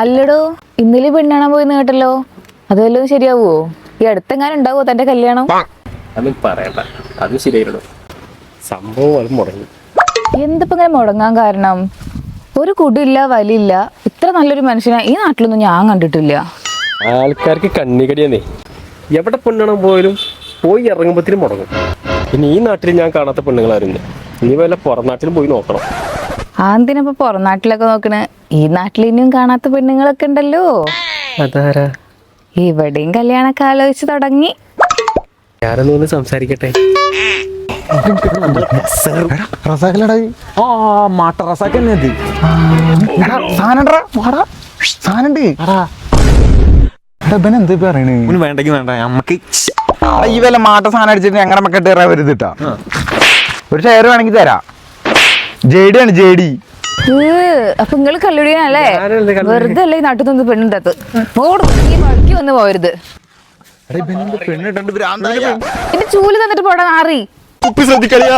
അല്ലടോ, ഇന്നലെ പെണ്ണാണാൻ പോയിന്ന് കേട്ടല്ലോ. അത് വല്ലതും ശരിയാവോ? ഈ അടുത്തെങ്ങാനും ഉണ്ടാവോ തന്റെ കല്യാണം? അതും പറയണ്ട, അത് ശരിയായിരുന്നു. സംഭവം അത് മുടങ്ങി. എന്തിപ്പോ ഇങ്ങനെ മുടങ്ങാൻ കാരണം? ഒരു കുടിയില്ല വലിയില്ല, ഇത്ര നല്ലൊരു മനുഷ്യനെ ഈ നാട്ടിലൊന്നും ഞാൻ കണ്ടിട്ടില്ല. ആൾക്കാർക്ക് കണ്ണികടിയെന്നേ. എവിടെ പെണ്ണാണാൻ പോയാലും പോയി ഇറങ്ങുമ്പോഴത്തേനും മുടങ്ങും. പിന്നെ ഈ നാട്ടിൽ ഞാൻ കാണാത്ത പെണ്ണുങ്ങളായിരുന്നു. നീ വല്ല പുറം നാട്ടിലും പോയി നോക്കണം. എന്തിനപ്പോ പുറം നാട്ടിലൊക്കെ നോക്കണേ? ഈ നാട്ടിൽ ഇനിയും കാണാത്ത പെണ്ണുങ്ങളൊക്കെ ഉണ്ടല്ലോ. അതാരാ? ഇവിടെയും കല്യാണൊക്കെ ആലോചിച്ച് തുടങ്ങി. ഞാനൊന്ന് സംസാരിക്കട്ടെ. എന്ത് പറയണ്? വേണ്ടെങ്കിൽ വേണ്ട, നമ്മക്ക് ഈ വല്ല മാട്ട സാധനം അടിച്ചിട്ട് ഞങ്ങളുടെ മക്കട്ട് കയറാൻ വരുത്തിട്ടാ. ഒരു ഷെയർ വേണമെങ്കിൽ തരാം. JD ആണ് JD. അപ്പൊ നിങ്ങള് കല്ലുടിയാനല്ലേ? വെറുതെ അല്ലേ ഈ നാട്ടിൽ നിന്ന് പെണ്ണുണ്ടത്. ഈ വഴിക്ക് വന്ന് പോരുത്. പെണ്ണിട്ടുണ്ട് പിന്നെ ചൂല് തന്നിട്ട് പോടാ നാറി. ശ്രദ്ധിക്കളിയാ.